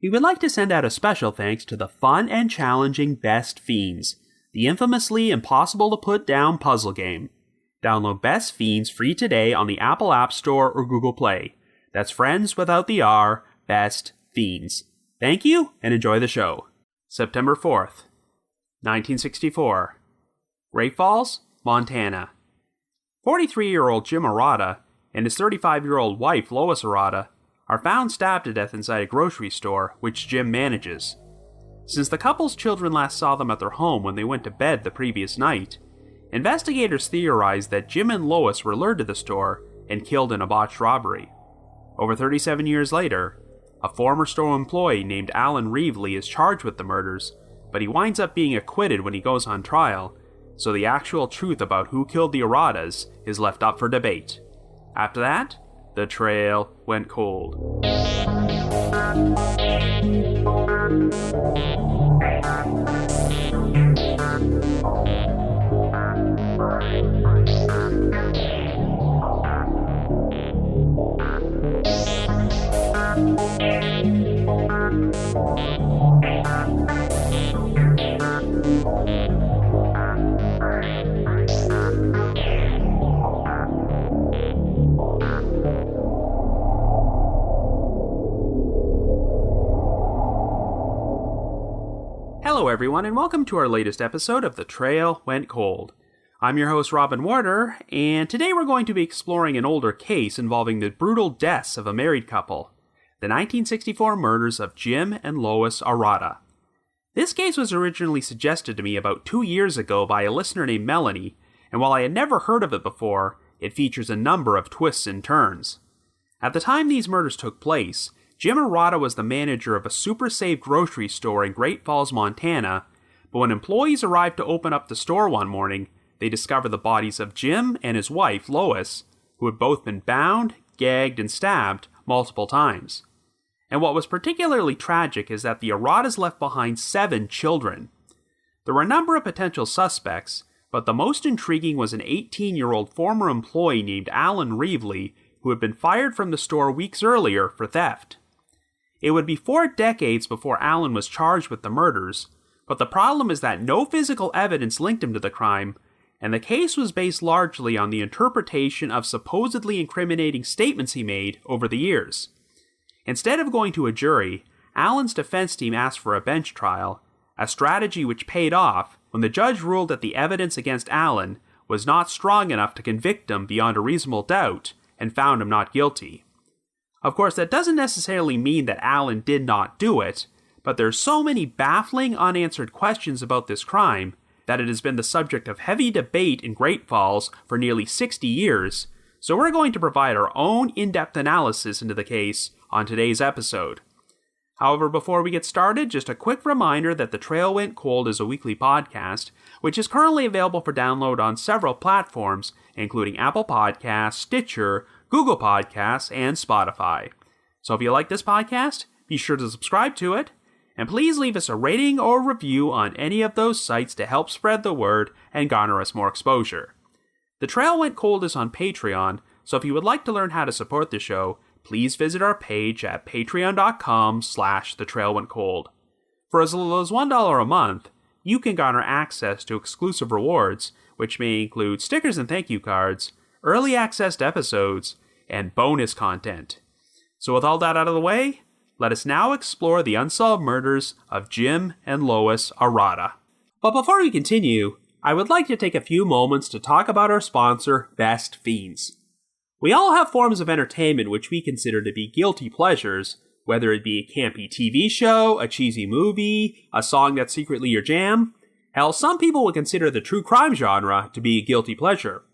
We would like to send out a special thanks to the fun and challenging Best Fiends, the infamously impossible-to-put-down puzzle game. Download Best Fiends free today on the Apple App Store or Google Play. That's friends without the R, Best Fiends. Thank you, and enjoy the show. September 4th, 1964. Great Falls, Montana. 43-year-old Jim Arrotta and his 35-year-old wife, Lois Arrotta, are found stabbed to death inside a grocery store, which Jim manages. Since the couple's children last saw them at their home when they went to bed the previous night, investigators theorize that Jim and Lois were lured to the store and killed in a botched robbery. Over 37 years later, a former store employee named Alan Reavley is charged with the murders, but he winds up being acquitted when he goes on trial, so the actual truth about who killed the Arrottas is left up for debate. After that, the trail went cold. Hello everyone, and welcome to our latest episode of The Trail Went Cold. I'm your host Robin Warder, and today we're going to be exploring an older case involving the brutal deaths of a married couple, the 1964 murders of Jim and Lois Arrotta. This case was originally suggested to me about 2 years ago by a listener named Melanie, and while I had never heard of it before, it features a number of twists and turns. At the time these murders took place, Jim Arrotta was the manager of a super-safe grocery store in Great Falls, Montana, but when employees arrived to open up the store one morning, they discovered the bodies of Jim and his wife, Lois, who had both been bound, gagged, and stabbed multiple times. And what was particularly tragic is that the Arrottas left behind 7 children. There were a number of potential suspects, but the most intriguing was an 18-year-old former employee named Alan Reavley, who had been fired from the store weeks earlier for theft. It would be 4 decades before Alan was charged with the murders, but the problem is that no physical evidence linked him to the crime, and the case was based largely on the interpretation of supposedly incriminating statements he made over the years. Instead of going to a jury, Alan's defense team asked for a bench trial, a strategy which paid off when the judge ruled that the evidence against Alan was not strong enough to convict him beyond a reasonable doubt and found him not guilty. Of course, that doesn't necessarily mean that Alan did not do it, but there's so many baffling unanswered questions about this crime that it has been the subject of heavy debate in Great Falls for nearly 60 years, so we're going to provide our own in-depth analysis into the case on today's episode. However, before we get started, just a quick reminder that The Trail Went Cold is a weekly podcast, which is currently available for download on several platforms, including Apple Podcasts, Stitcher, Google Podcasts, and Spotify. So if you like this podcast, be sure to subscribe to it, and please leave us a rating or review on any of those sites to help spread the word and garner us more exposure. The Trail Went Cold is on Patreon, so if you would like to learn how to support the show, please visit our page at patreon.com/thetrailwentcold. For as little as $1 a month, you can garner access to exclusive rewards, which may include stickers and thank you cards, early access to episodes, and bonus content. So with all that out of the way, let us now explore the unsolved murders of Jim and Lois Arrotta. But before we continue, I would like to take a few moments to talk about our sponsor, Best Fiends. We all have forms of entertainment which we consider to be guilty pleasures, whether it be a campy TV show, a cheesy movie, a song that's secretly your jam. Hell, some people would consider the true crime genre to be a guilty pleasure.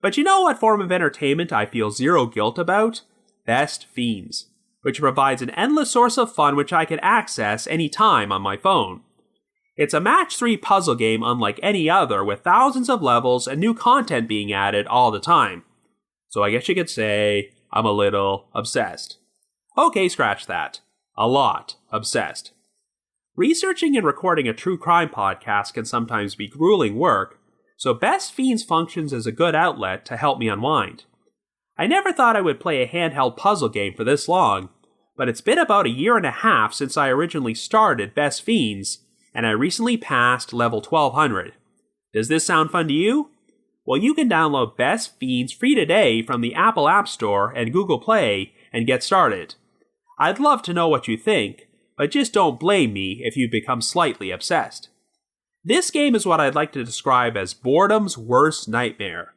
But you know what form of entertainment I feel zero guilt about? Best Fiends, which provides an endless source of fun which I can access anytime on my phone. It's a match 3 puzzle game unlike any other, with thousands of levels and new content being added all the time. So I guess you could say I'm a little obsessed. Okay, scratch that. A lot obsessed. Researching and recording a true crime podcast can sometimes be grueling work, so Best Fiends functions as a good outlet to help me unwind. I never thought I would play a handheld puzzle game for this long, but it's been about a year and a half since I originally started Best Fiends, and I recently passed level 1200. Does this sound fun to you? Well, you can download Best Fiends free today from the Apple App Store and Google Play and get started. I'd love to know what you think, but just don't blame me if you've become slightly obsessed. This game is what I'd like to describe as boredom's worst nightmare.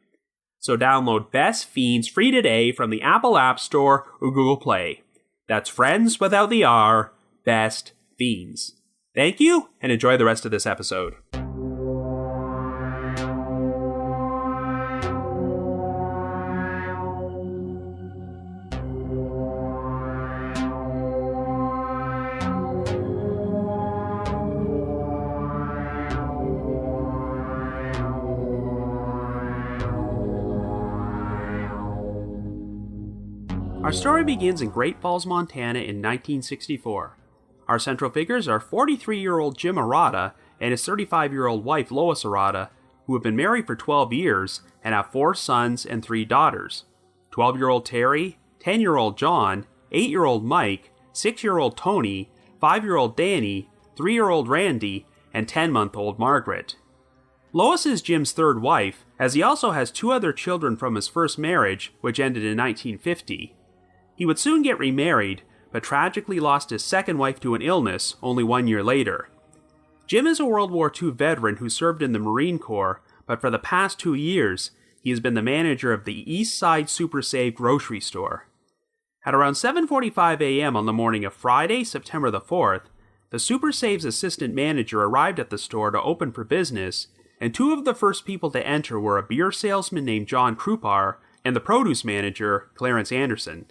So download Best Fiends free today from the Apple App Store or Google Play. That's friends without the R, Best Fiends. Thank you, and enjoy the rest of this episode. Our story begins in Great Falls, Montana in 1964. Our central figures are 43-year-old Jim Arrotta and his 35-year-old wife Lois Arrotta, who have been married for 12 years and have 4 sons and 3 daughters. 12-year-old Terry, 10-year-old John, 8-year-old Mike, 6-year-old Tony, 5-year-old Danny, 3-year-old Randy, and 10-month-old Margaret. Lois is Jim's third wife, as he also has 2 other children from his first marriage, which ended in 1950. He would soon get remarried, but tragically lost his second wife to an illness only 1 year later. Jim is a World War II veteran who served in the Marine Corps, but for the past 2 years, he has been the manager of the East Side Super Save grocery store. At around 7:45 a.m. on the morning of Friday, September the 4th, the Super Save's assistant manager arrived at the store to open for business, and 2 of the first people to enter were a beer salesman named John Krupar and the produce manager, Clarence Anderson.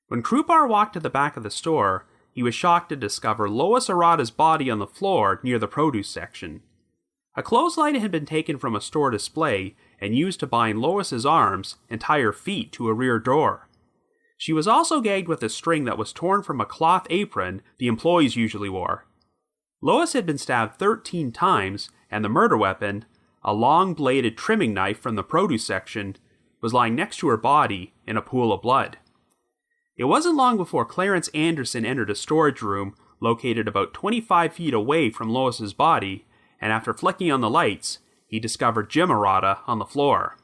When Krupar walked to the back of the store, he was shocked to discover Lois Arrotta's body on the floor near the produce section. A clothesline had been taken from a store display and used to bind Lois's arms and tie her feet to a rear door. She was also gagged with a string that was torn from a cloth apron the employees usually wore. Lois had been stabbed 13 times, and the murder weapon, a long-bladed trimming knife from the produce section, was lying next to her body in a pool of blood. It wasn't long before Clarence Anderson entered a storage room located about 25 feet away from Lois's body, and after flicking on the lights, he discovered Jim Arrotta on the floor.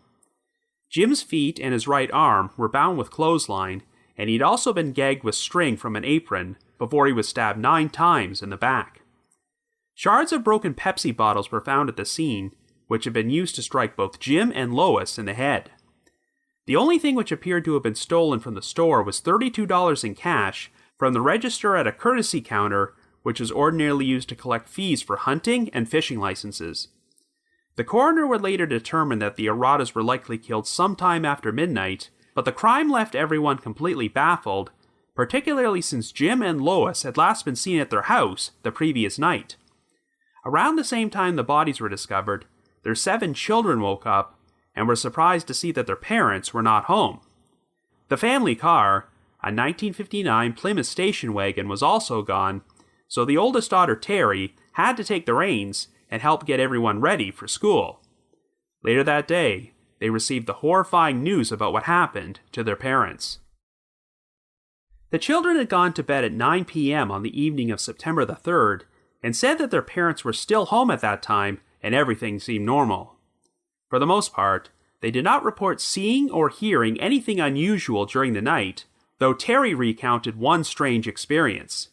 Jim's feet and his right arm were bound with clothesline, and he'd also been gagged with string from an apron before he was stabbed 9 times in the back. Shards of broken Pepsi bottles were found at the scene, which had been used to strike both Jim and Lois in the head. The only thing which appeared to have been stolen from the store was $32 in cash from the register at a courtesy counter, which was ordinarily used to collect fees for hunting and fishing licenses. The coroner would later determine that the Arrottas were likely killed sometime after midnight, but the crime left everyone completely baffled, particularly since Jim and Lois had last been seen at their house the previous night. Around the same time the bodies were discovered, their 7 children woke up and were surprised to see that their parents were not home. The family car, a 1959 Plymouth station wagon, was also gone, so the oldest daughter, Terry, had to take the reins and help get everyone ready for school. Later that day, they received the horrifying news about what happened to their parents. The children had gone to bed at 9 p.m. on the evening of September the 3rd and said that their parents were still home at that time and everything seemed normal. For the most part, they did not report seeing or hearing anything unusual during the night, though Terry recounted one strange experience.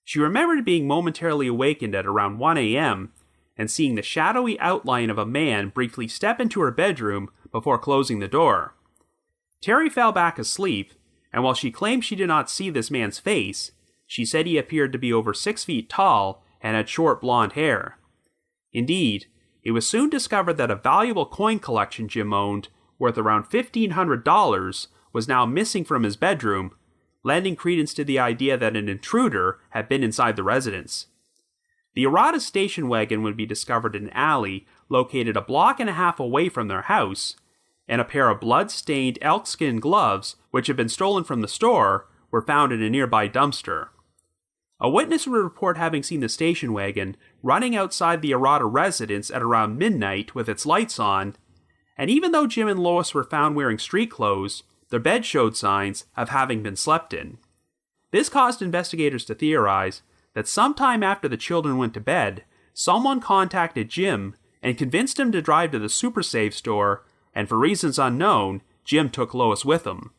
She remembered being momentarily awakened at around 1 a.m. and seeing the shadowy outline of a man briefly step into her bedroom before closing the door. Terry fell back asleep, and while she claimed she did not see this man's face, she said he appeared to be over 6 feet tall and had short blonde hair. Indeed, it was soon discovered that a valuable coin collection Jim owned, worth around $1,500, was now missing from his bedroom, lending credence to the idea that an intruder had been inside the residence. The Arrotta station wagon would be discovered in an alley located a block and a half away from their house, and a pair of blood-stained elkskin gloves, which had been stolen from the store, were found in a nearby dumpster. A witness would report having seen the station wagon running outside the Arrotta residence at around midnight with its lights on, and even though Jim and Lois were found wearing street clothes, their bed showed signs of having been slept in. This caused investigators to theorize that sometime after the children went to bed, someone contacted Jim and convinced him to drive to the Super Save store, and for reasons unknown, Jim took Lois with him.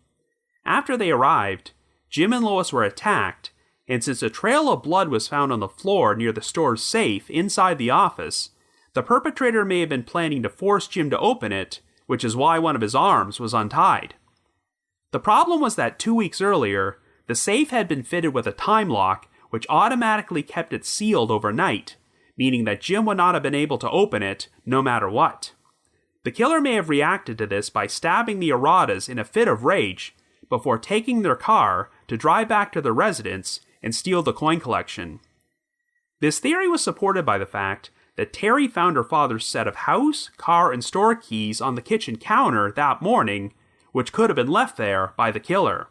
After they arrived, Jim and Lois were attacked, and since a trail of blood was found on the floor near the store's safe inside the office, the perpetrator may have been planning to force Jim to open it, which is why one of his arms was untied. The problem was that 2 weeks earlier, the safe had been fitted with a time lock which automatically kept it sealed overnight, meaning that Jim would not have been able to open it no matter what. The killer may have reacted to this by stabbing the Arrottas in a fit of rage before taking their car to drive back to their residence and steal the coin collection. This theory was supported by the fact that Terry found her father's set of house, car, and store keys on the kitchen counter that morning, which could have been left there by the killer.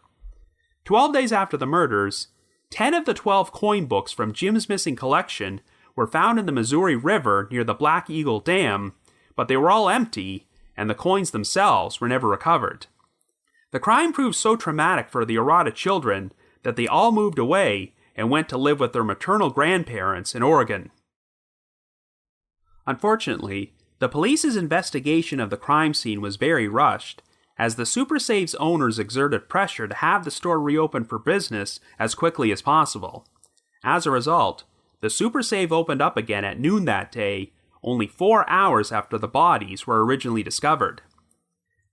12 days after the murders, 10 of the 12 coin books from Jim's missing collection were found in the Missouri River near the Black Eagle Dam, but they were all empty, and the coins themselves were never recovered. The crime proved so traumatic for the Arrotta children that they all moved away and went to live with their maternal grandparents in Oregon. Unfortunately, the police's investigation of the crime scene was very rushed, as the Super Safe's owners exerted pressure to have the store reopened for business as quickly as possible. As a result, the Super Safe opened up again at noon that day, only 4 hours after the bodies were originally discovered.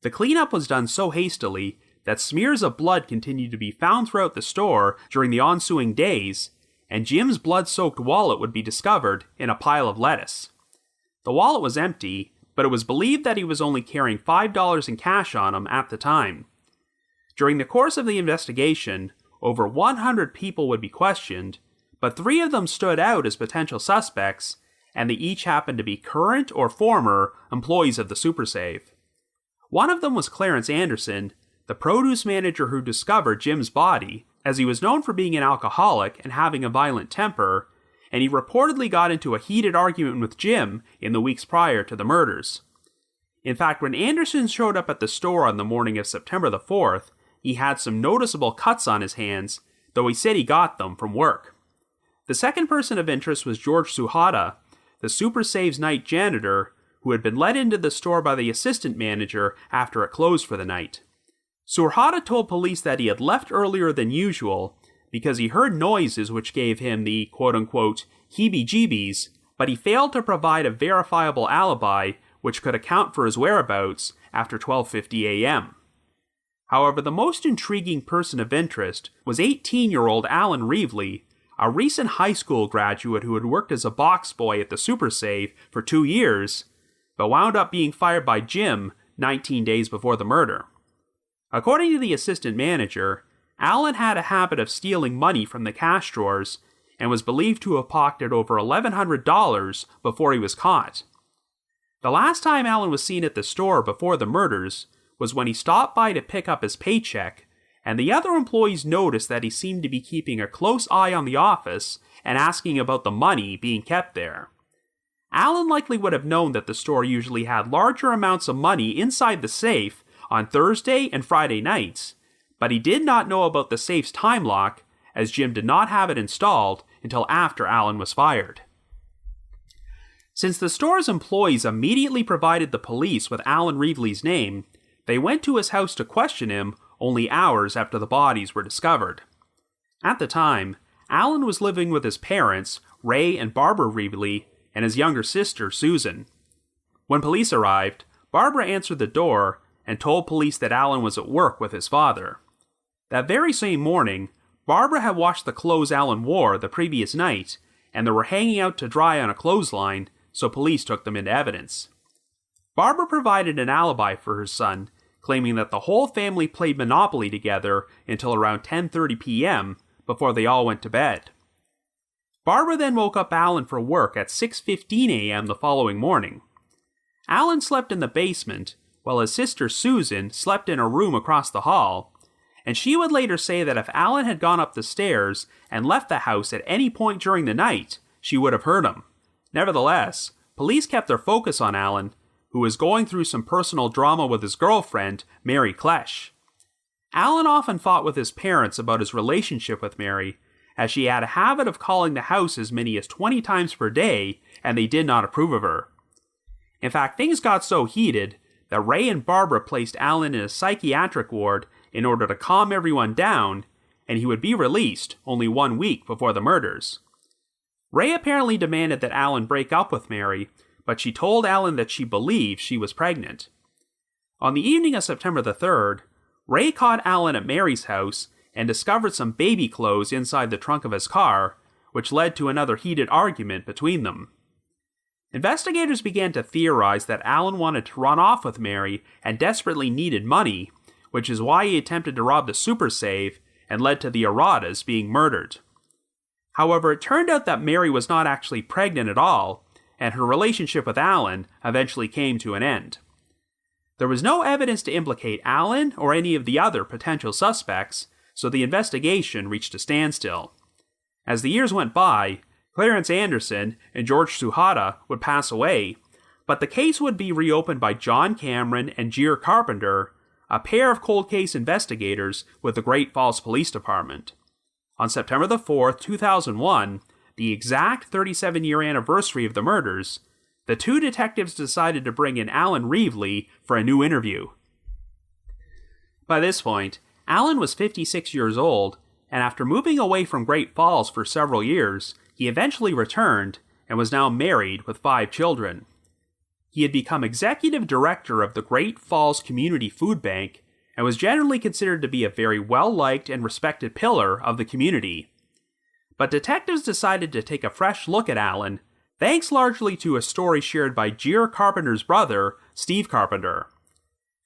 The cleanup was done so hastily that smears of blood continued to be found throughout the store during the ensuing days, and Jim's blood-soaked wallet would be discovered in a pile of lettuce. The wallet was empty, but it was believed that he was only carrying $5 in cash on him at the time. During the course of the investigation, over 100 people would be questioned, but 3 of them stood out as potential suspects, and they each happened to be current or former employees of the Super Save. One of them was Clarence Anderson, the produce manager who discovered Jim's body, as he was known for being an alcoholic and having a violent temper, and he reportedly got into a heated argument with Jim in the weeks prior to the murders. In fact, when Anderson showed up at the store on the morning of September the 4th, he had some noticeable cuts on his hands, though he said he got them from work. The second person of interest was George Suhata, the Super Safe's night janitor, who had been let into the store by the assistant manager after it closed for the night. Suhata told police that he had left earlier than usual because he heard noises which gave him the quote-unquote heebie-jeebies, but he failed to provide a verifiable alibi which could account for his whereabouts after 12:50 a.m. However, the most intriguing person of interest was 18-year-old Alan Reavley, a recent high school graduate who had worked as a box boy at the Super Save for 2 years, but wound up being fired by Jim 19 days before the murder. According to the assistant manager, Alan had a habit of stealing money from the cash drawers and was believed to have pocketed over $1,100 before he was caught. The last time Alan was seen at the store before the murders was when he stopped by to pick up his paycheck, and the other employees noticed that he seemed to be keeping a close eye on the office and asking about the money being kept there. Alan likely would have known that the store usually had larger amounts of money inside the safe on Thursday and Friday nights, but he did not know about the safe's time lock, as Jim did not have it installed until after Alan was fired. Since the store's employees immediately provided the police with Alan Reavley's name, they went to his house to question him only hours after the bodies were discovered. At the time, Alan was living with his parents, Ray and Barbara Reavley, and his younger sister, Susan. When police arrived, Barbara answered the door and told police that Alan was at work with his father. That very same morning, Barbara had washed the clothes Alan wore the previous night, and they were hanging out to dry on a clothesline, so police took them into evidence. Barbara provided an alibi for her son, claiming that the whole family played Monopoly together until around 10:30 p.m. before they all went to bed. Barbara then woke up Alan for work at 6:15 a.m. the following morning. Alan slept in the basement, while his sister Susan slept in a room across the hall, and she would later say that if Alan had gone up the stairs and left the house at any point during the night, she would have heard him. Nevertheless, police kept their focus on Alan, who was going through some personal drama with his girlfriend, Mary Klesch. Alan often fought with his parents about his relationship with Mary, as she had a habit of calling the house as many as 20 times per day, and they did not approve of her. In fact, things got so heated that Ray and Barbara placed Alan in a psychiatric ward in order to calm everyone down, and he would be released only 1 week before the murders. Ray apparently demanded that Alan break up with Mary, but she told Alan that she believed she was pregnant. On the evening of September the 3rd, Ray caught Alan at Mary's house and discovered some baby clothes inside the trunk of his car, which led to another heated argument between them. Investigators began to theorize that Alan wanted to run off with Mary and desperately needed money, which is why he attempted to rob the super save and led to the Arrottas being murdered. However, it turned out that Mary was not actually pregnant at all, and her relationship with Alan eventually came to an end. There was no evidence to implicate Alan or any of the other potential suspects, so the investigation reached a standstill. As the years went by, Clarence Anderson and George Suhata would pass away, but the case would be reopened by John Cameron and Jim Carpenter, a pair of cold case investigators with the Great Falls Police Department. On September the 4th, 2001, the exact 37-year anniversary of the murders, the two detectives decided to bring in Alan Reavley for a new interview. By this point, Alan was 56 years old, and after moving away from Great Falls for several years, he eventually returned and was now married with 5 children. He had become executive director of the Great Falls Community Food Bank and was generally considered to be a very well-liked and respected pillar of the community. But detectives decided to take a fresh look at Alan, thanks largely to a story shared by Jim Carpenter's brother, Steve Carpenter.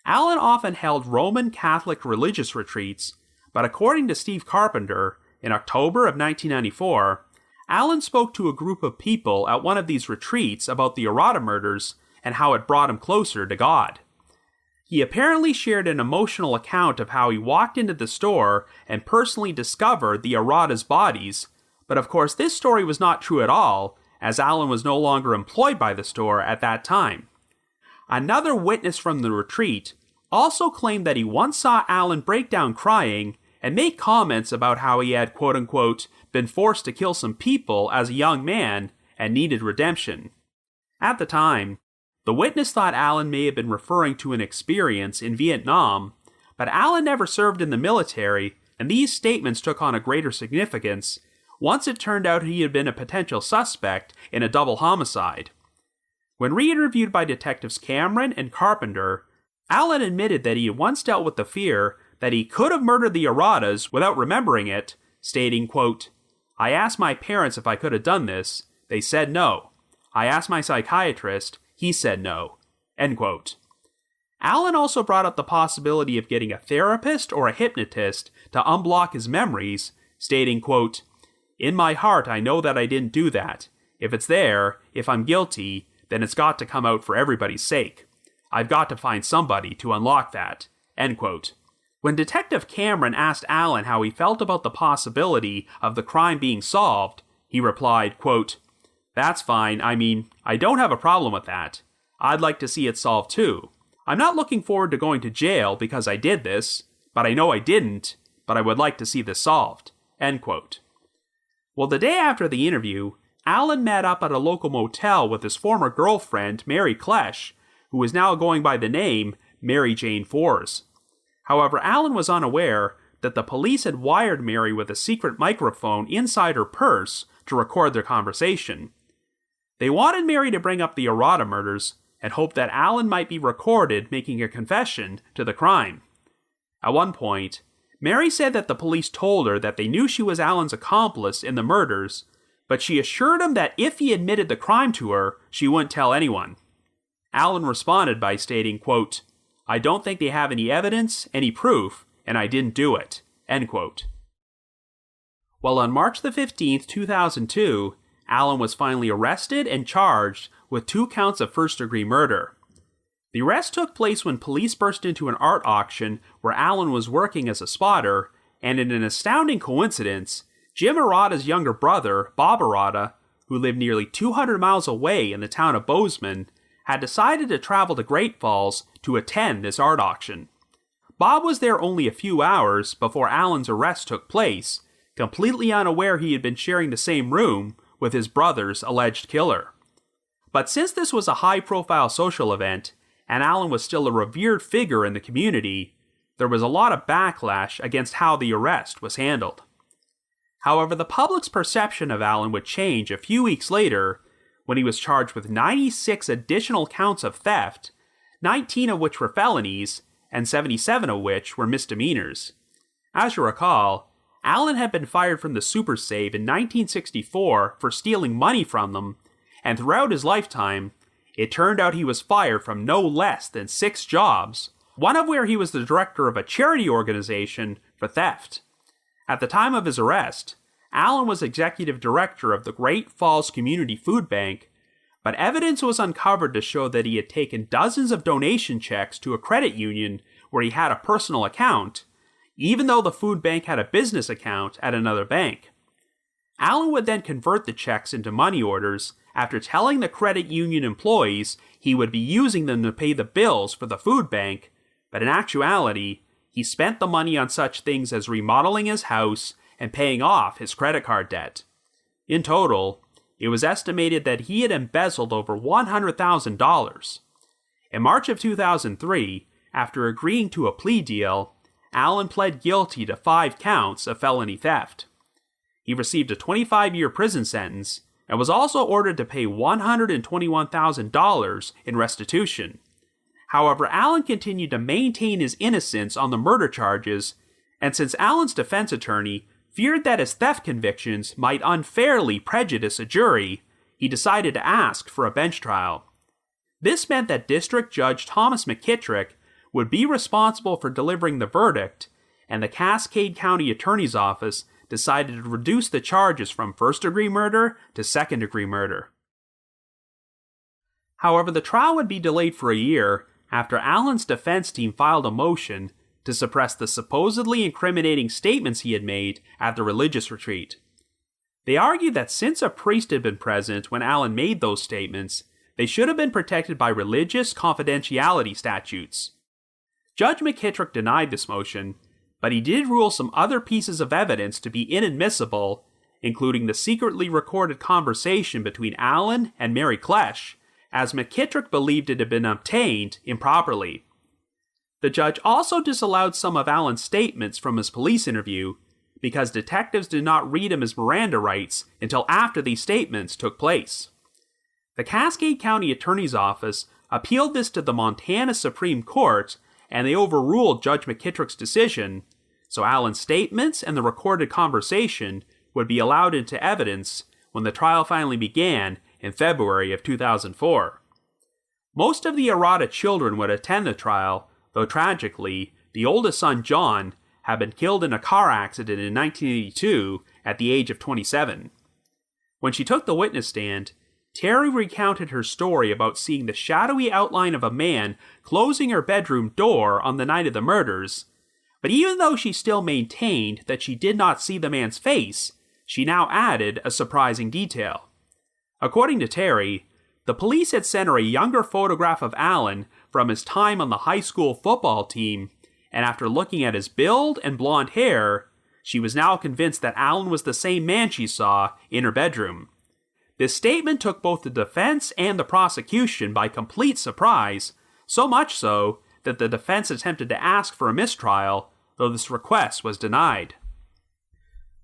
Alan often held Roman Catholic religious retreats, but according to Steve Carpenter, in October of 1994, Alan spoke to a group of people at one of these retreats about the Arrotta murders and how it brought him closer to God. He apparently shared an emotional account of how he walked into the store and personally discovered the Arrotta's bodies, but of course this story was not true at all, as Alan was no longer employed by the store at that time. Another witness from the retreat also claimed that he once saw Alan break down crying and make comments about how he had quote-unquote been forced to kill some people as a young man and needed redemption. At the time, the witness thought Alan may have been referring to an experience in Vietnam, but Alan never served in the military, and these statements took on a greater significance once it turned out he had been a potential suspect in a double homicide. When re-interviewed by detectives Cameron and Carpenter, Alan admitted that he had once dealt with the fear that he could have murdered the Arrottas without remembering it, stating, quote, "I asked my parents if I could have done this. They said no. I asked my psychiatrist. He said no." End quote. Alan also brought up the possibility of getting a therapist or a hypnotist to unblock his memories, stating, quote, "In my heart, I know that I didn't do that. If it's there, if I'm guilty, then it's got to come out for everybody's sake. I've got to find somebody to unlock that." End quote. When Detective Cameron asked Alan how he felt about the possibility of the crime being solved, he replied, quote, "That's fine. I mean, I don't have a problem with that. I'd like to see it solved too. I'm not looking forward to going to jail because I did this, but I know I didn't, but I would like to see this solved." End quote. Well, the day after the interview, Alan met up at a local motel with his former girlfriend, Mary Klesch, who was now going by the name Mary Jane Fors. However, Alan was unaware that the police had wired Mary with a secret microphone inside her purse to record their conversation. They wanted Mary to bring up the Arrotta murders and hoped that Alan might be recorded making a confession to the crime. At one point, Mary said that the police told her that they knew she was Alan's accomplice in the murders, but she assured him that if he admitted the crime to her, she wouldn't tell anyone. Alan responded by stating, quote, "I don't think they have any evidence, any proof, and I didn't do it." End quote. Well, on March the 15th, 2002, Alan was finally arrested and charged with 2 counts of first-degree murder. The arrest took place when police burst into an art auction where Alan was working as a spotter, and in an astounding coincidence, Jim Arrotta's younger brother, Bob Arrotta, who lived nearly 200 miles away in the town of Bozeman, had decided to travel to Great Falls to attend this art auction. Bob was there only a few hours before Alan's arrest took place, completely unaware he had been sharing the same room with his brother's alleged killer. But since this was a high-profile social event, and Alan was still a revered figure in the community, there was a lot of backlash against how the arrest was handled. However, the public's perception of Alan would change a few weeks later when he was charged with 96 additional counts of theft, 19 of which were felonies, and 77 of which were misdemeanors. As you recall, Alan had been fired from the Super Save in 1964 for stealing money from them, and throughout his lifetime, it turned out he was fired from no less than 6 jobs, one of where he was the director of a charity organization for theft. At the time of his arrest, Alan was executive director of the Great Falls Community Food Bank, but evidence was uncovered to show that he had taken dozens of donation checks to a credit union where he had a personal account, even though the food bank had a business account at another bank. Alan would then convert the checks into money orders after telling the credit union employees he would be using them to pay the bills for the food bank, but in actuality, he spent the money on such things as remodeling his house and paying off his credit card debt. In total, it was estimated that he had embezzled over $100,000. In March of 2003, after agreeing to a plea deal, Alan pled guilty to 5 counts of felony theft. He received a 25-year prison sentence and was also ordered to pay $121,000 in restitution. However, Alan continued to maintain his innocence on the murder charges, and since Alan's defense attorney feared that his theft convictions might unfairly prejudice a jury, he decided to ask for a bench trial. This meant that District Judge Thomas McKittrick would be responsible for delivering the verdict, and the Cascade County Attorney's Office decided to reduce the charges from first-degree murder to second-degree murder. However, the trial would be delayed for a year after Alan's defense team filed a motion to suppress the supposedly incriminating statements he had made at the religious retreat. They argued that since a priest had been present when Alan made those statements, they should have been protected by religious confidentiality statutes. Judge McKittrick denied this motion, but he did rule some other pieces of evidence to be inadmissible, including the secretly recorded conversation between Alan and Mary Klesch, as McKittrick believed it had been obtained improperly. The judge also disallowed some of Alan's statements from his police interview because detectives did not read him his Miranda rights until after these statements took place. The Cascade County Attorney's Office appealed this to the Montana Supreme Court, and they overruled Judge McKittrick's decision, so Alan's statements and the recorded conversation would be allowed into evidence when the trial finally began in February of 2004. Most of the Arrotta children would attend the trial, though tragically, the oldest son, John, had been killed in a car accident in 1982 at the age of 27. When she took the witness stand, Terry recounted her story about seeing the shadowy outline of a man closing her bedroom door on the night of the murders, but even though she still maintained that she did not see the man's face, she now added a surprising detail. According to Terry, the police had sent her a younger photograph of Alan from his time on the high school football team, and after looking at his build and blonde hair, she was now convinced that Alan was the same man she saw in her bedroom. This statement took both the defense and the prosecution by complete surprise, so much so that the defense attempted to ask for a mistrial, though this request was denied.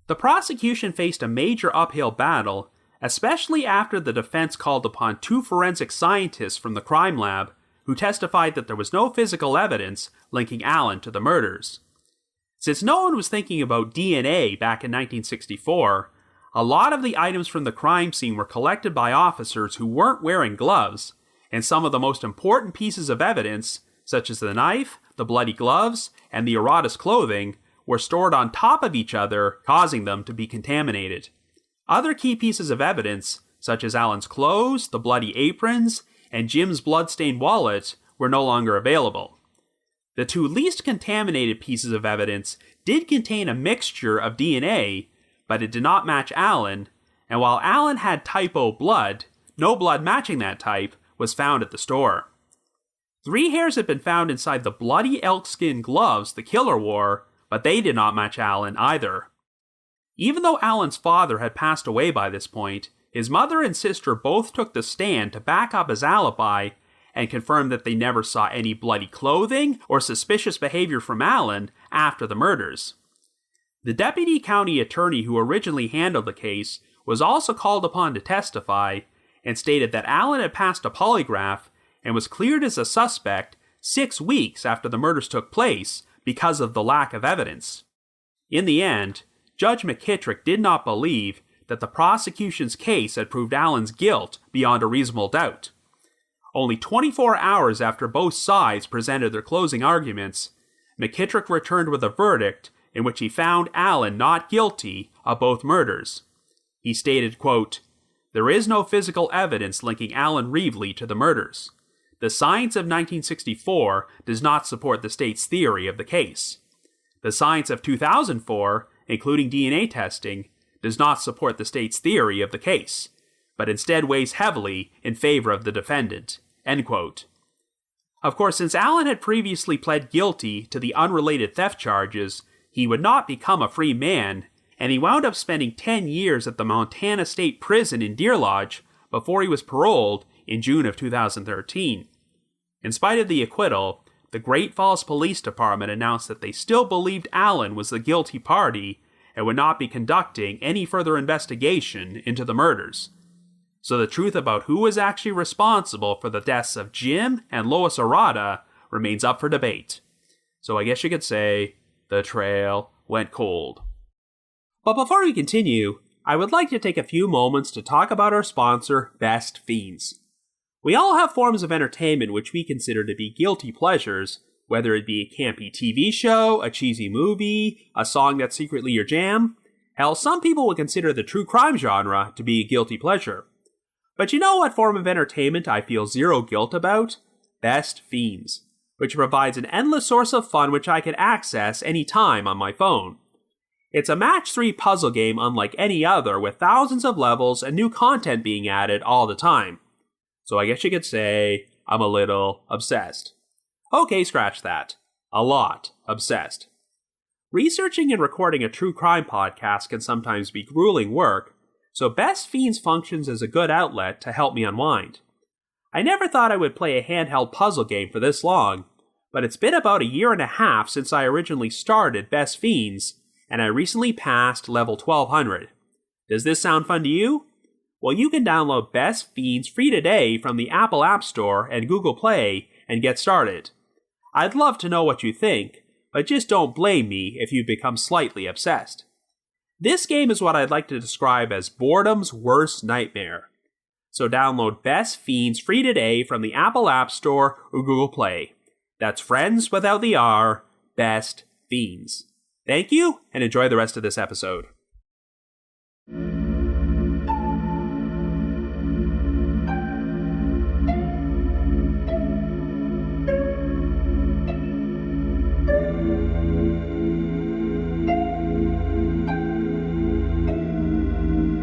The prosecution faced a major uphill battle, especially after the defense called upon 2 forensic scientists from the crime lab who testified that there was no physical evidence linking Alan to the murders. Since no one was thinking about DNA back in 1964, a lot of the items from the crime scene were collected by officers who weren't wearing gloves, and some of the most important pieces of evidence, such as the knife, the bloody gloves, and the Arrotta's clothing, were stored on top of each other, causing them to be contaminated. Other key pieces of evidence, such as Alan's clothes, the bloody aprons, and Jim's blood-stained wallet, were no longer available. The 2 least contaminated pieces of evidence did contain a mixture of DNA, but it did not match Alan, and while Alan had type O blood, no blood matching that type was found at the store. 3 hairs had been found inside the bloody elkskin gloves the killer wore, but they did not match Alan either. Even though Alan's father had passed away by this point, his mother and sister both took the stand to back up his alibi and confirmed that they never saw any bloody clothing or suspicious behavior from Alan after the murders. The deputy county attorney who originally handled the case was also called upon to testify and stated that Alan had passed a polygraph and was cleared as a suspect 6 weeks after the murders took place because of the lack of evidence. In the end, Judge McKittrick did not believe that the prosecution's case had proved Alan's guilt beyond a reasonable doubt. Only 24 hours after both sides presented their closing arguments, McKittrick returned with a verdict in which he found Alan not guilty of both murders. He stated, quote, "There is no physical evidence linking Alan Reavley to the murders. The science of 1964 does not support the state's theory of the case. The science of 2004, including DNA testing, does not support the state's theory of the case, but instead weighs heavily in favor of the defendant." End quote. Of course, since Alan had previously pled guilty to the unrelated theft charges, he would not become a free man, and he wound up spending 10 years at the Montana State Prison in Deer Lodge before he was paroled in June of 2013. In spite of the acquittal, the Great Falls Police Department announced that they still believed Alan was the guilty party and would not be conducting any further investigation into the murders. So the truth about who was actually responsible for the deaths of Jim and Lois Arrotta remains up for debate. So I guess you could say, the trail went cold. But before we continue, I would like to take a few moments to talk about our sponsor, Best Fiends. We all have forms of entertainment which we consider to be guilty pleasures, whether it be a campy TV show, a cheesy movie, a song that's secretly your jam. Hell, some people would consider the true crime genre to be a guilty pleasure. But you know what form of entertainment I feel zero guilt about? Best Fiends, which provides an endless source of fun which I can access anytime on my phone. It's a match 3 puzzle game unlike any other, with thousands of levels and new content being added all the time. So I guess you could say I'm a little obsessed. Okay, scratch that. A lot obsessed. Researching and recording a true crime podcast can sometimes be grueling work, so Best Fiends functions as a good outlet to help me unwind. I never thought I would play a handheld puzzle game for this long, but it's been about a year and a half since I originally started Best Fiends, and I recently passed level 1200. Does this sound fun to you? Well, you can download Best Fiends free today from the Apple App Store and Google Play and get started. I'd love to know what you think, but just don't blame me if you become slightly obsessed. This game is what I'd like to describe as boredom's worst nightmare. So download Best Fiends free today from the Apple App Store or Google Play. That's friends without the R, Best Fiends. Thank you, and enjoy the rest of this episode.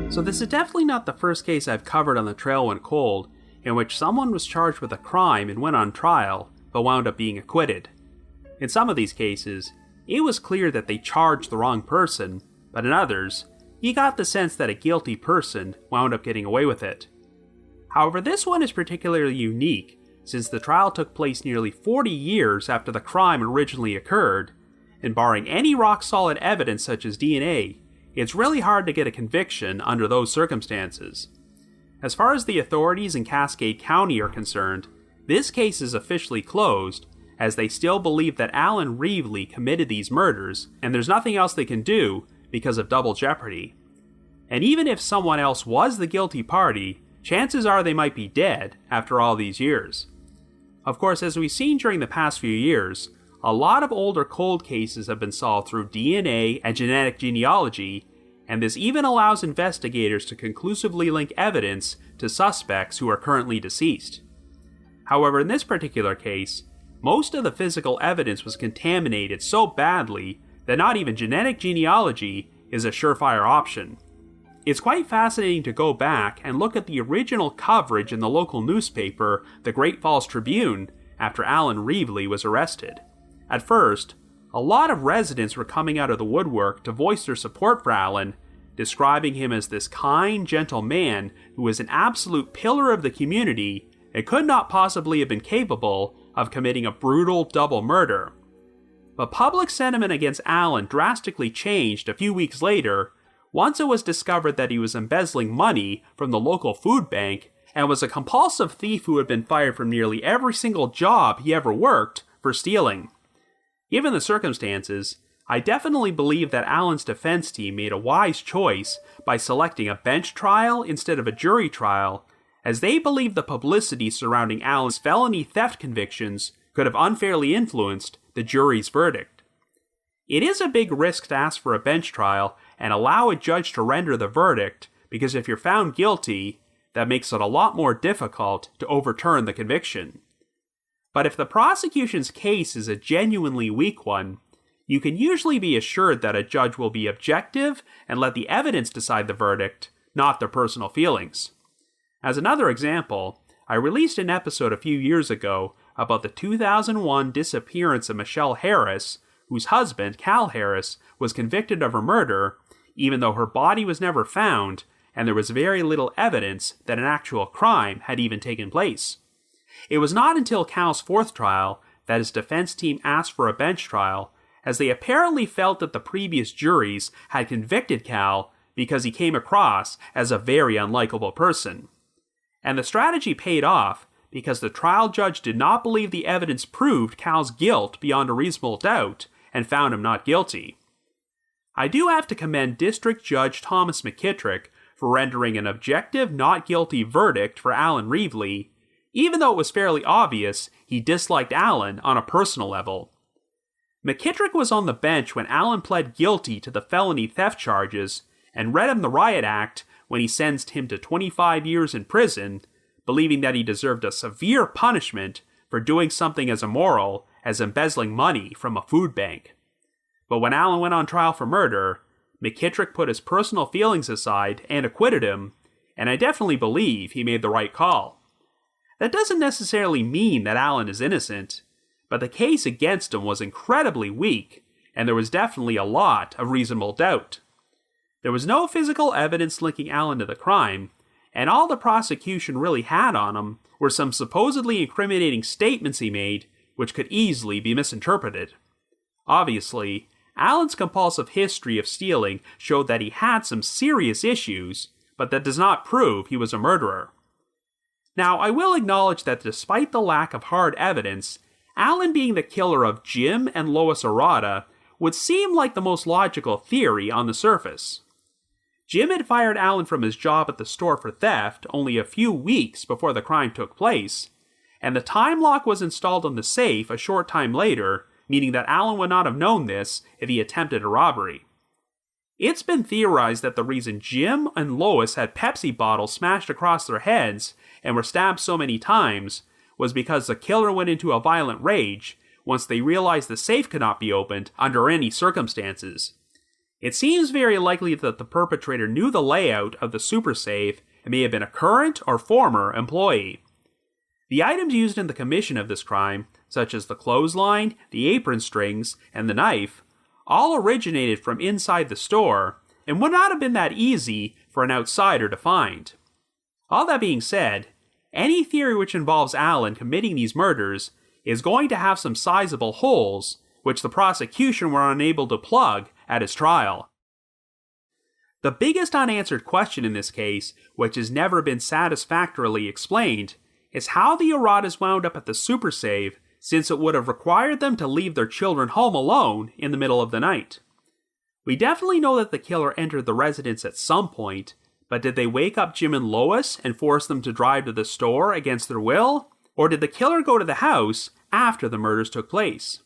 So this is definitely not the first case I've covered on The Trail Went Cold, in which someone was charged with a crime and went on trial, but wound up being acquitted. In some of these cases, it was clear that they charged the wrong person, but in others, you got the sense that a guilty person wound up getting away with it. However, this one is particularly unique, since the trial took place nearly 40 years after the crime originally occurred, and barring any rock-solid evidence such as DNA, it's really hard to get a conviction under those circumstances. As far as the authorities in Cascade County are concerned, this case is officially closed, as they still believe that Alan Reavley committed these murders, and there's nothing else they can do because of double jeopardy. And even if someone else was the guilty party, chances are they might be dead after all these years. Of course, as we've seen during the past few years, a lot of older cold cases have been solved through DNA and genetic genealogy, and this even allows investigators to conclusively link evidence to suspects who are currently deceased. However, in this particular case, most of the physical evidence was contaminated so badly that not even genetic genealogy is a surefire option. It's quite fascinating to go back and look at the original coverage in the local newspaper, the Great Falls Tribune, after Alan Reavley was arrested. At first, a lot of residents were coming out of the woodwork to voice their support for Alan, describing him as this kind, gentle man who was an absolute pillar of the community and could not possibly have been capable of committing a brutal double murder. But public sentiment against Alan drastically changed a few weeks later once it was discovered that he was embezzling money from the local food bank and was a compulsive thief who had been fired from nearly every single job he ever worked for stealing. Given the circumstances, I definitely believe that Alan's defense team made a wise choice by selecting a bench trial instead of a jury trial, as they believed the publicity surrounding Alan's felony theft convictions could have unfairly influenced the jury's verdict. It is a big risk to ask for a bench trial and allow a judge to render the verdict, because if you're found guilty, that makes it a lot more difficult to overturn the conviction. But if the prosecution's case is a genuinely weak one, you can usually be assured that a judge will be objective and let the evidence decide the verdict, not their personal feelings. As another example, I released an episode a few years ago about the 2001 disappearance of Michelle Harris, whose husband, Cal Harris, was convicted of her murder, even though her body was never found, and there was very little evidence that an actual crime had even taken place. It was not until Cal's fourth trial that his defense team asked for a bench trial, as they apparently felt that the previous juries had convicted Cal because he came across as a very unlikable person. And the strategy paid off, because the trial judge did not believe the evidence proved Cal's guilt beyond a reasonable doubt and found him not guilty. I do have to commend District Judge Thomas McKittrick for rendering an objective not guilty verdict for Alan Reavley, even though it was fairly obvious he disliked Alan on a personal level. McKittrick was on the bench when Alan pled guilty to the felony theft charges and read him the Riot Act when he sentenced him to 25 years in prison, believing that he deserved a severe punishment for doing something as immoral as embezzling money from a food bank. But when Alan went on trial for murder, McKittrick put his personal feelings aside and acquitted him, and I definitely believe he made the right call. That doesn't necessarily mean that Alan is innocent, but the case against him was incredibly weak, and there was definitely a lot of reasonable doubt. There was no physical evidence linking Alan to the crime, and all the prosecution really had on him were some supposedly incriminating statements he made, which could easily be misinterpreted. Obviously, Alan's compulsive history of stealing showed that he had some serious issues, but that does not prove he was a murderer. Now, I will acknowledge that despite the lack of hard evidence, Alan being the killer of Jim and Lois Arrotta would seem like the most logical theory on the surface. Jim had fired Alan from his job at the store for theft only a few weeks before the crime took place, and the time lock was installed on the safe a short time later, meaning that Alan would not have known this if he attempted a robbery. It's been theorized that the reason Jim and Lois had Pepsi bottles smashed across their heads and were stabbed so many times was because the killer went into a violent rage once they realized the safe could not be opened under any circumstances. It seems very likely that the perpetrator knew the layout of the super safe and may have been a current or former employee. The items used in the commission of this crime, such as the clothesline, the apron strings, and the knife, all originated from inside the store and would not have been that easy for an outsider to find. All that being said, any theory which involves Alan committing these murders is going to have some sizable holes, which the prosecution were unable to plug at his trial. The biggest unanswered question in this case, which has never been satisfactorily explained, is how the Arrottas wound up at the super save, since it would have required them to leave their children home alone in the middle of the night. We definitely know that the killer entered the residence at some point, but did they wake up Jim and Lois and force them to drive to the store against their will? Or did the killer go to the house after the murders took place?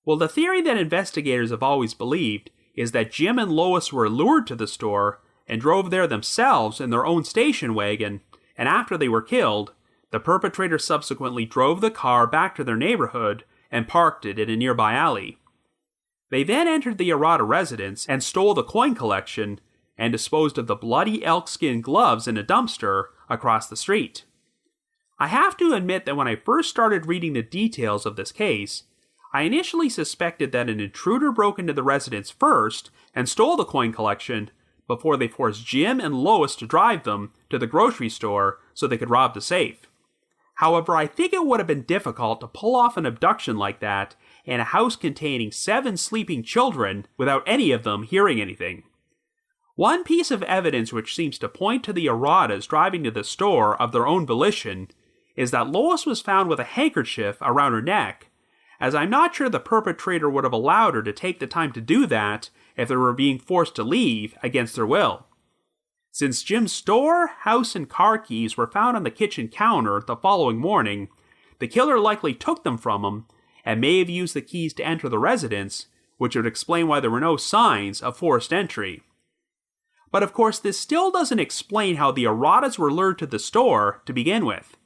Well, the theory that investigators have always believed is that Jim and Lois were lured to the store and drove there themselves in their own station wagon, and after they were killed, the perpetrator subsequently drove the car back to their neighborhood and parked it in a nearby alley. They then entered the Arrotta residence and stole the coin collection and disposed of the bloody elk skin gloves in a dumpster across the street. I have to admit that when I first started reading the details of this case, I initially suspected that an intruder broke into the residence first and stole the coin collection before they forced Jim and Lois to drive them to the grocery store so they could rob the safe. However, I think it would have been difficult to pull off an abduction like that in a house containing 7 sleeping children without any of them hearing anything. One piece of evidence which seems to point to the Arrottas driving to the store of their own volition is that Lois was found with a handkerchief around her neck, as I'm not sure the perpetrator would have allowed her to take the time to do that if they were being forced to leave against their will. Since Jim's store, house, and car keys were found on the kitchen counter the following morning, the killer likely took them from him and may have used the keys to enter the residence, which would explain why there were no signs of forced entry. But of course, this still doesn't explain how the Arrottas were lured to the store to begin with.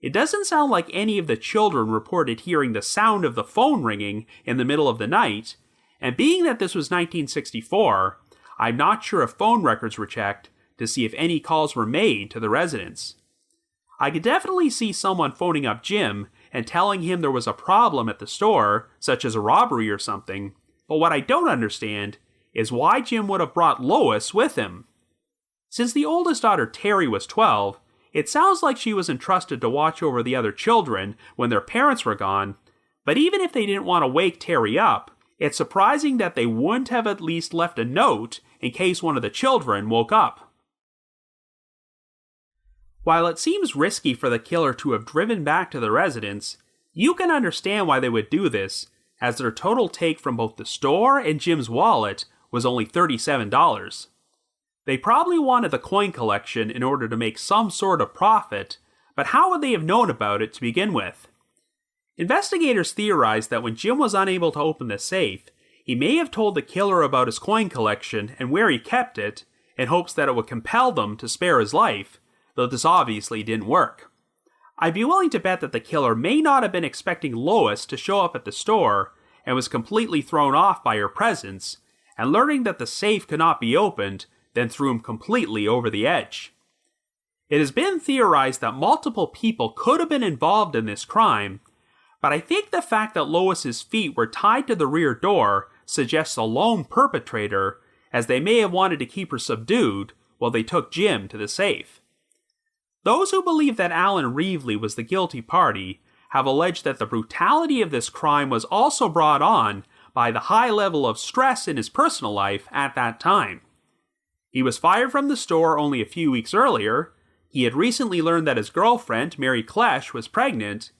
It doesn't sound like any of the children reported hearing the sound of the phone ringing in the middle of the night, and being that this was 1964, I'm not sure if phone records were checked to see if any calls were made to the residence. I could definitely see someone phoning up Jim and telling him there was a problem at the store, such as a robbery or something, but what I don't understand is why Jim would have brought Lois with him. Since the oldest daughter Terry was 12, it sounds like she was entrusted to watch over the other children when their parents were gone, but even if they didn't want to wake Terry up, it's surprising that they wouldn't have at least left a note in case one of the children woke up. While it seems risky for the killer to have driven back to the residence, you can understand why they would do this, as their total take from both the store and Jim's wallet was only $37. They probably wanted the coin collection in order to make some sort of profit, but how would they have known about it to begin with? Investigators theorize that when Jim was unable to open the safe, he may have told the killer about his coin collection and where he kept it, in hopes that it would compel them to spare his life, though this obviously didn't work. I'd be willing to bet that the killer may not have been expecting Lois to show up at the store and was completely thrown off by her presence, and learning that the safe could not be opened then threw him completely over the edge. It has been theorized that multiple people could have been involved in this crime, but I think the fact that Lois's feet were tied to the rear door suggests a lone perpetrator, as they may have wanted to keep her subdued while they took Jim to the safe. Those who believe that Alan Reavley was the guilty party have alleged that the brutality of this crime was also brought on by the high level of stress in his personal life at that time. He was fired from the store only a few weeks earlier, he had recently learned that his girlfriend, Mary Klesch, was pregnant,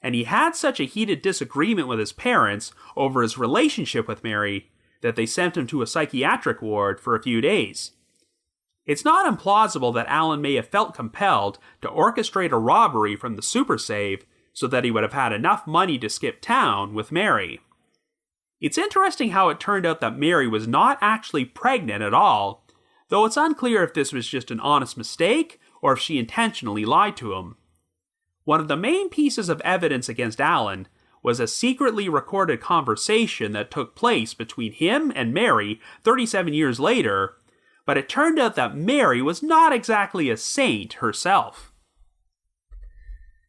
and he had such a heated disagreement with his parents over his relationship with Mary that they sent him to a psychiatric ward for a few days. It's not implausible that Alan may have felt compelled to orchestrate a robbery from the super save so that he would have had enough money to skip town with Mary. It's interesting how it turned out that Mary was not actually pregnant at all, though it's unclear if this was just an honest mistake or if she intentionally lied to him. One of the main pieces of evidence against Alan was a secretly recorded conversation that took place between him and Mary 37 years later, but it turned out that Mary was not exactly a saint herself.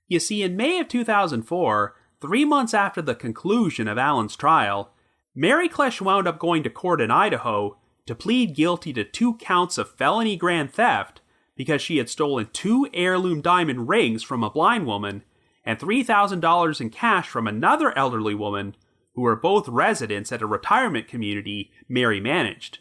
You see, in May of 2004, 3 months after the conclusion of Alan's trial, Mary Klesch wound up going to court in Idaho to plead guilty to 2 counts of felony grand theft because she had stolen 2 heirloom diamond rings from a blind woman and $3,000 in cash from another elderly woman who were both residents at a retirement community Mary managed.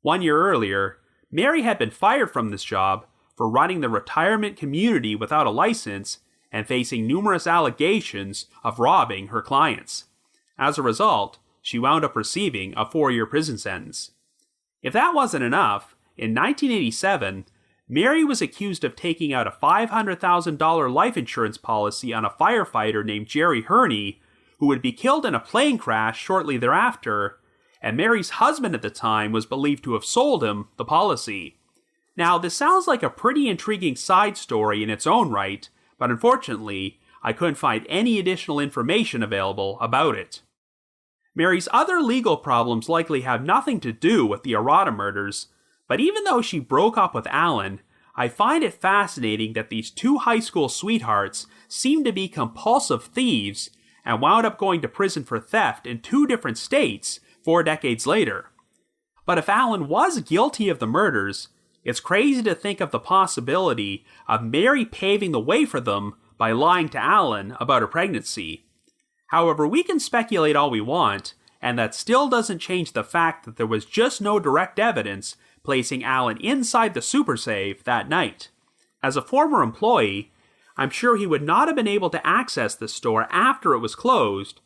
1 year earlier, Mary had been fired from this job for running the retirement community without a license and facing numerous allegations of robbing her clients. As a result, she wound up receiving a 4-year prison sentence. If that wasn't enough, in 1987, Mary was accused of taking out a $500,000 life insurance policy on a firefighter named Jerry Herney, who would be killed in a plane crash shortly thereafter, and Mary's husband at the time was believed to have sold him the policy. Now, this sounds like a pretty intriguing side story in its own right, but unfortunately, I couldn't find any additional information available about it. Mary's other legal problems likely have nothing to do with the Arrotta murders, but even though she broke up with Alan, I find it fascinating that these two high school sweethearts seem to be compulsive thieves and wound up going to prison for theft in 2 different states 4 decades later. But if Alan was guilty of the murders, it's crazy to think of the possibility of Mary paving the way for them by lying to Alan about her pregnancy. However, we can speculate all we want, and that still doesn't change the fact that there was just no direct evidence placing Alan inside the super safe that night. As a former employee, I'm sure he would not have been able to access the store after it was closed,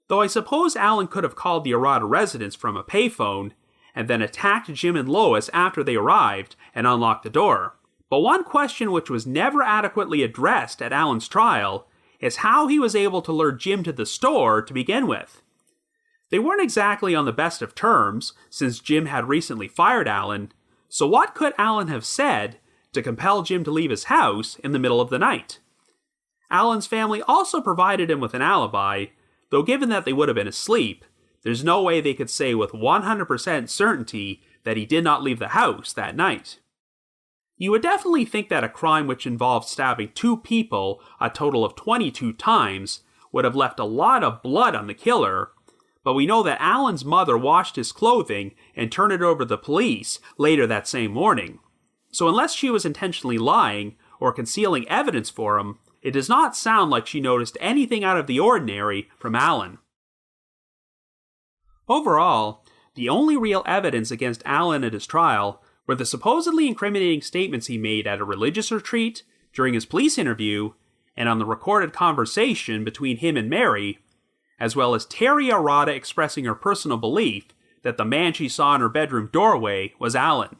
though I suppose Alan could have called the Arrotta residence from a payphone and then attacked Jim and Lois after they arrived and unlocked the door. But one question which was never adequately addressed at Alan's trial is how he was able to lure Jim to the store to begin with. They weren't exactly on the best of terms, since Jim had recently fired Alan, so what could Alan have said to compel Jim to leave his house in the middle of the night? Alan's family also provided him with an alibi, though given that they would have been asleep, there's no way they could say with 100% certainty that he did not leave the house that night. You would definitely think that a crime which involved stabbing 2 people a total of 22 times would have left a lot of blood on the killer, but we know that Alan's mother washed his clothing and turned it over to the police later that same morning. So unless she was intentionally lying or concealing evidence for him, it does not sound like she noticed anything out of the ordinary from Alan. Overall, the only real evidence against Alan at his trial were the supposedly incriminating statements he made at a religious retreat, during his police interview, and on the recorded conversation between him and Mary, as well as Terry Arrotta expressing her personal belief that the man she saw in her bedroom doorway was Alan.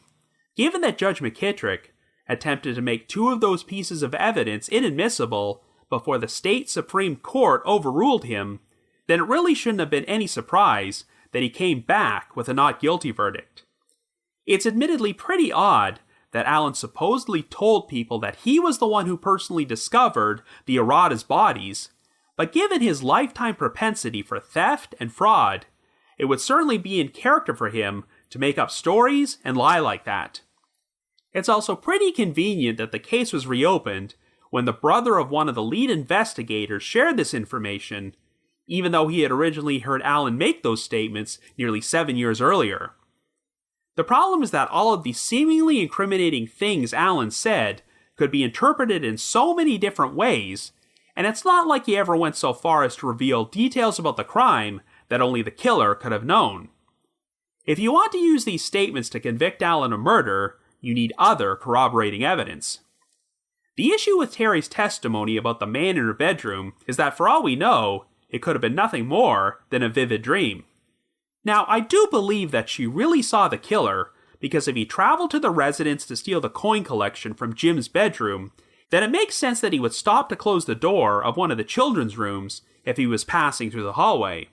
Given that Judge McKittrick attempted to make 2 of those pieces of evidence inadmissible before the state Supreme Court overruled him, then it really shouldn't have been any surprise that he came back with a not guilty verdict. It's admittedly pretty odd that Alan supposedly told people that he was the one who personally discovered the Arrotta's bodies, but given his lifetime propensity for theft and fraud, it would certainly be in character for him to make up stories and lie like that. It's also pretty convenient that the case was reopened when the brother of one of the lead investigators shared this information, even though he had originally heard Alan make those statements nearly 7 years earlier. The problem is that all of these seemingly incriminating things Alan said could be interpreted in so many different ways, and it's not like he ever went so far as to reveal details about the crime that only the killer could have known. If you want to use these statements to convict Alan of murder, you need other corroborating evidence. The issue with Terry's testimony about the man in her bedroom is that for all we know, it could have been nothing more than a vivid dream. Now, I do believe that she really saw the killer, because if he traveled to the residence to steal the coin collection from Jim's bedroom, then it makes sense that he would stop to close the door of one of the children's rooms if he was passing through the hallway.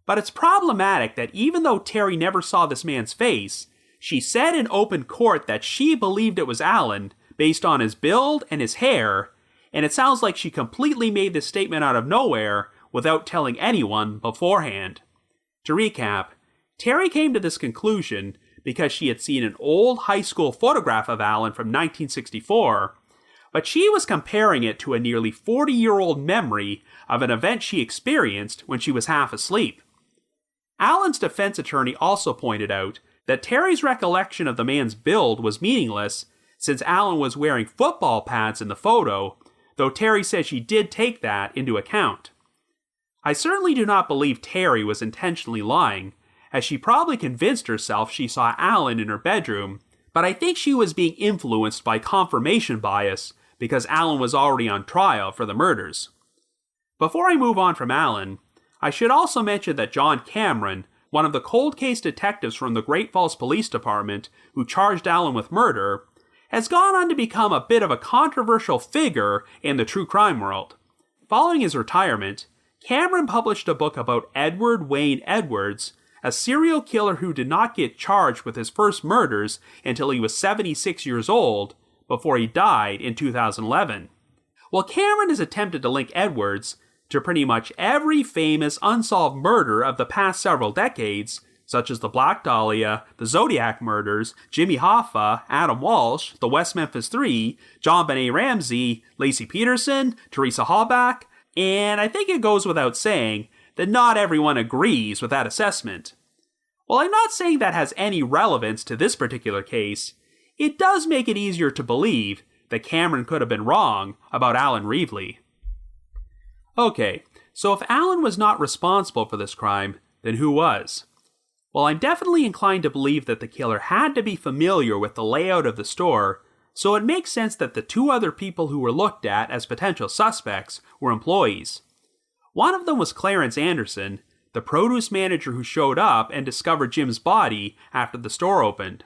But it's problematic that even though Terry never saw this man's face, she said in open court that she believed it was Alan based on his build and his hair, and it sounds like she completely made this statement out of nowhere without telling anyone beforehand. To recap, Terry came to this conclusion because she had seen an old high school photograph of Alan from 1964, but she was comparing it to a nearly 40-year-old memory of an event she experienced when she was half asleep. Alan's defense attorney also pointed out that Terry's recollection of the man's build was meaningless since Alan was wearing football pads in the photo, though Terry said she did take that into account. I certainly do not believe Terry was intentionally lying, as she probably convinced herself she saw Alan in her bedroom, but I think she was being influenced by confirmation bias because Alan was already on trial for the murders. Before I move on from Alan, I should also mention that John Cameron, one of the cold case detectives from the Great Falls Police Department who charged Alan with murder, has gone on to become a bit of a controversial figure in the true crime world. Following his retirement, Cameron published a book about Edward Wayne Edwards, a serial killer who did not get charged with his first murders until he was 76 years old, before he died in 2011. Well, Cameron has attempted to link Edwards to pretty much every famous unsolved murder of the past several decades, such as the Black Dahlia, the Zodiac murders, Jimmy Hoffa, Adam Walsh, the West Memphis Three, John Benet Ramsey, Lacey Peterson, Teresa Halbach, and I think it goes without saying that not everyone agrees with that assessment. While I'm not saying that has any relevance to this particular case, it does make it easier to believe that Cameron could have been wrong about Alan Reavley. Okay, so if Alan was not responsible for this crime, then who was? Well, I'm definitely inclined to believe that the killer had to be familiar with the layout of the store, so it makes sense that the two other people who were looked at as potential suspects were employees. One of them was Clarence Anderson, the produce manager who showed up and discovered Jim's body after the store opened.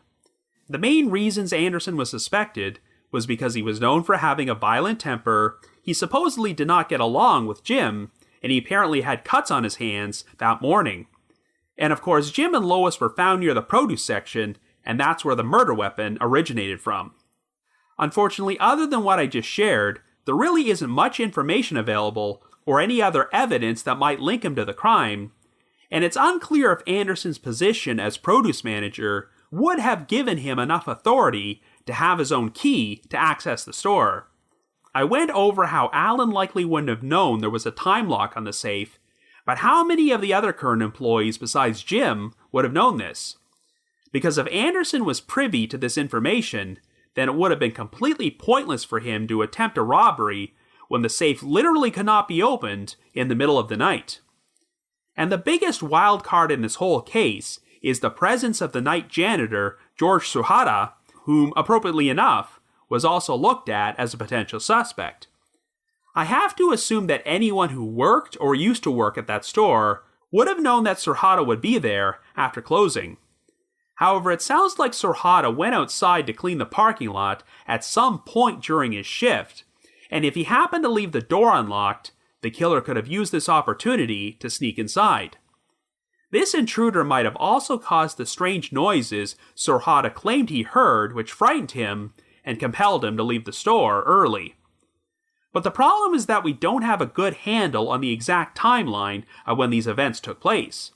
The main reasons Anderson was suspected was because he was known for having a violent temper, he supposedly did not get along with Jim, and he apparently had cuts on his hands that morning. And of course, Jim and Lois were found near the produce section, and that's where the murder weapon originated from. Unfortunately, other than what I just shared, there really isn't much information available or any other evidence that might link him to the crime, and it's unclear if Anderson's position as produce manager would have given him enough authority to have his own key to access the store. I went over how Alan likely wouldn't have known there was a time lock on the safe, but how many of the other current employees besides Jim would have known this? Because if Anderson was privy to this information, then it would have been completely pointless for him to attempt a robbery when the safe literally could not be opened in the middle of the night. And the biggest wild card in this whole case is the presence of the night janitor, George Suhata, whom, appropriately enough, was also looked at as a potential suspect. I have to assume that anyone who worked or used to work at that store would have known that Suhata would be there after closing. However, it sounds like Suhata went outside to clean the parking lot at some point during his shift, and if he happened to leave the door unlocked, the killer could have used this opportunity to sneak inside. This intruder might have also caused the strange noises Suhata claimed he heard, which frightened him and compelled him to leave the store early. But the problem is that we don't have a good handle on the exact timeline of when these events took place.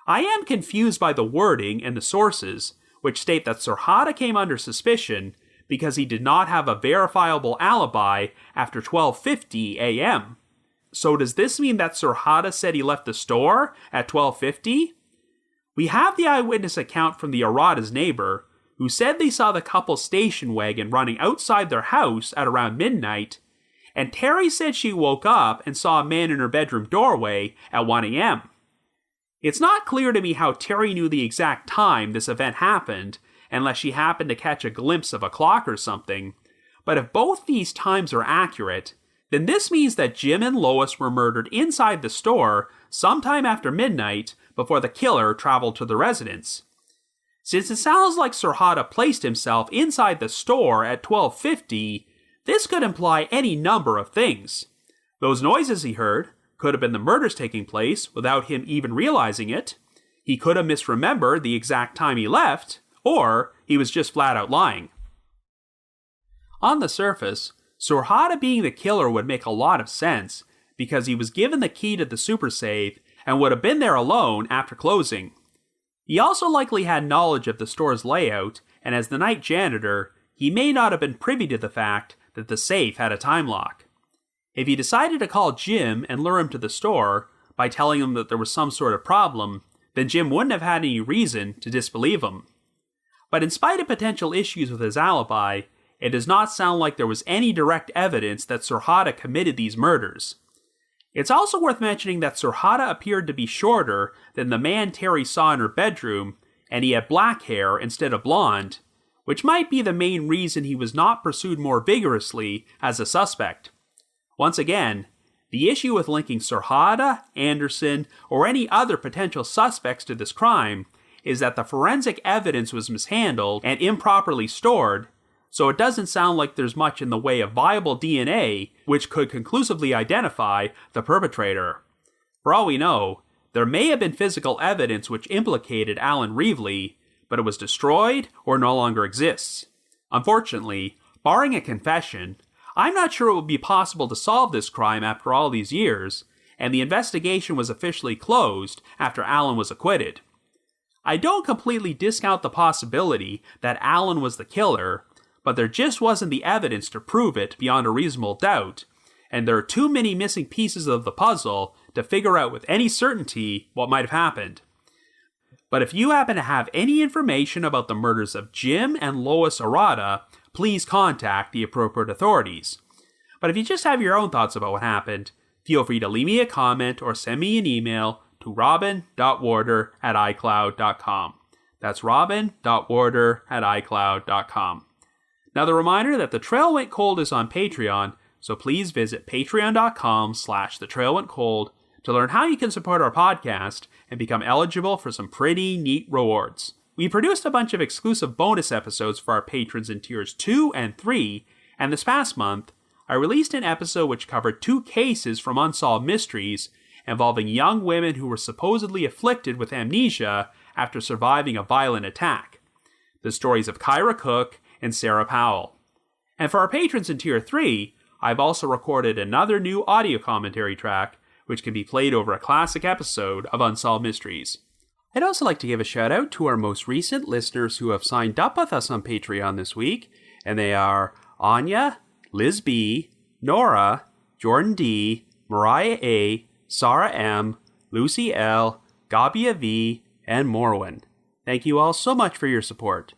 I am confused by the wording and the sources, which state that Suhata came under suspicion because he did not have a verifiable alibi after 12:50 a.m. So does this mean that Suhata said he left the store at 12:50? We have the eyewitness account from the Arrotta's neighbor, who said they saw the couple's station wagon running outside their house at around midnight, and Terry said she woke up and saw a man in her bedroom doorway at 1 a.m. It's not clear to me how Terry knew the exact time this event happened, unless she happened to catch a glimpse of a clock or something, but if both these times are accurate, then this means that Jim and Lois were murdered inside the store sometime after midnight before the killer traveled to the residence. Since it sounds like Suhata placed himself inside the store at 12:50, this could imply any number of things. Those noises he heard could have been the murders taking place without him even realizing it. He could have misremembered the exact time he left, or he was just flat out lying. On the surface, Suhata being the killer would make a lot of sense, because he was given the key to the super safe and would have been there alone after closing. He also likely had knowledge of the store's layout, and as the night janitor, he may not have been privy to the fact that the safe had a time lock. If he decided to call Jim and lure him to the store by telling him that there was some sort of problem, then Jim wouldn't have had any reason to disbelieve him. But in spite of potential issues with his alibi, it does not sound like there was any direct evidence that Suhata committed these murders. It's also worth mentioning that Suhata appeared to be shorter than the man Terry saw in her bedroom, and he had black hair instead of blonde, which might be the main reason he was not pursued more vigorously as a suspect. Once again, the issue with linking Suhata, Anderson, or any other potential suspects to this crime is that the forensic evidence was mishandled and improperly stored, so it doesn't sound like there's much in the way of viable DNA which could conclusively identify the perpetrator. For all we know, there may have been physical evidence which implicated Alan Reavley, but it was destroyed or no longer exists. Unfortunately, barring a confession, I'm not sure it would be possible to solve this crime after all these years, and the investigation was officially closed after Alan was acquitted. I don't completely discount the possibility that Alan was the killer, but there just wasn't the evidence to prove it beyond a reasonable doubt, and there are too many missing pieces of the puzzle to figure out with any certainty what might have happened. But if you happen to have any information about the murders of Jim and Lois Arrotta, please contact the appropriate authorities. But if you just have your own thoughts about what happened, feel free to leave me a comment or send me an email to robin.warder@icloud.com. That's robin.warder@icloud.com. Now the reminder that The Trail Went Cold is on Patreon, so please visit patreon.com/thetrailwentcold to learn how you can support our podcast and become eligible for some pretty neat rewards. We produced a bunch of exclusive bonus episodes for our patrons in tiers 2 and 3, and this past month, I released an episode which covered 2 cases from Unsolved Mysteries involving young women who were supposedly afflicted with amnesia after surviving a violent attack. The stories of Kyra Cook and Sarah Powell. And for our patrons in tier 3, I've also recorded another new audio commentary track which can be played over a classic episode of Unsolved Mysteries. I'd also like to give a shout out to our most recent listeners who have signed up with us on Patreon this week, and they are Anya, Liz B, Nora, Jordan D, Mariah A, Sarah M, Lucy L, Gabia V, and Morwin. Thank you all so much for your support.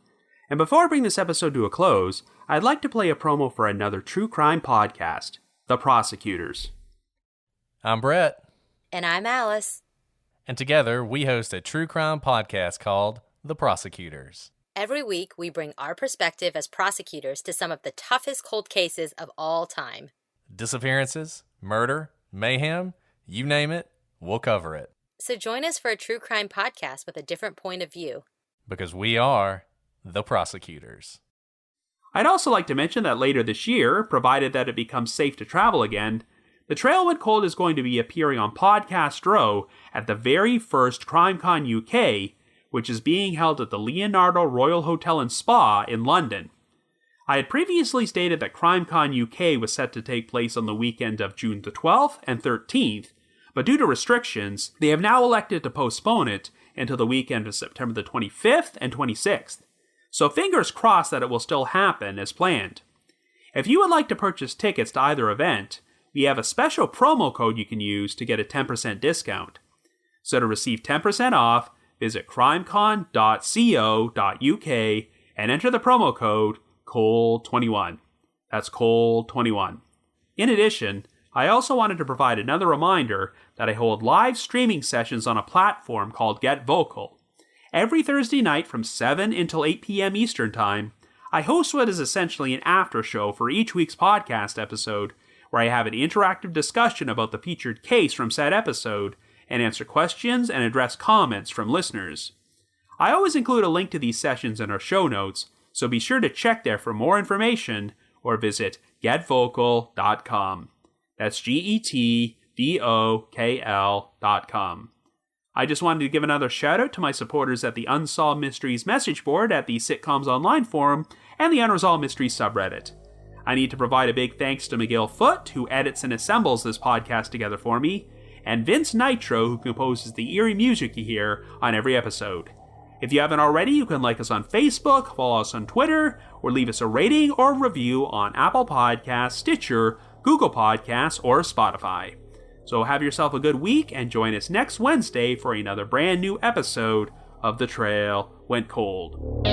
And before I bring this episode to a close, I'd like to play a promo for another true crime podcast, The Prosecutors. I'm Brett. And I'm Alice. And together, we host a true crime podcast called The Prosecutors. Every week, we bring our perspective as prosecutors to some of the toughest cold cases of all time. Disappearances, murder, mayhem, you name it, we'll cover it. So join us for a true crime podcast with a different point of view. Because we are The Prosecutors. I'd also like to mention that later this year, provided that it becomes safe to travel again, The Trail Went Cold is going to be appearing on Podcast Row at the very first CrimeCon UK, which is being held at the Leonardo Royal Hotel and Spa in London. I had previously stated that CrimeCon UK was set to take place on the weekend of June the 12th and 13th, but due to restrictions, they have now elected to postpone it until the weekend of September the 25th and 26th. So fingers crossed that it will still happen as planned. If you would like to purchase tickets to either event, we have a special promo code you can use to get a 10% discount. So to receive 10% off, visit crimecon.co.uk and enter the promo code COLE21. That's COLE21. In addition, I also wanted to provide another reminder that I hold live streaming sessions on a platform called Get Vocal. Every Thursday night from 7 until 8 p.m. Eastern Time, I host what is essentially an after show for each week's podcast episode, where I have an interactive discussion about the featured case from said episode and answer questions and address comments from listeners. I always include a link to these sessions in our show notes, so be sure to check there for more information or visit getvocal.com. That's GETVOKL.com. I just wanted to give another shout out to my supporters at the Unsolved Mysteries message board at the Sitcoms Online forum and the Unresolved Mysteries subreddit. I need to provide a big thanks to Miguel Foote, who edits and assembles this podcast together for me, and Vince Nitro, who composes the eerie music you hear on every episode. If you haven't already, you can like us on Facebook, follow us on Twitter, or leave us a rating or review on Apple Podcasts, Stitcher, Google Podcasts, or Spotify. So have yourself a good week and join us next Wednesday for another brand new episode of The Trail Went Cold.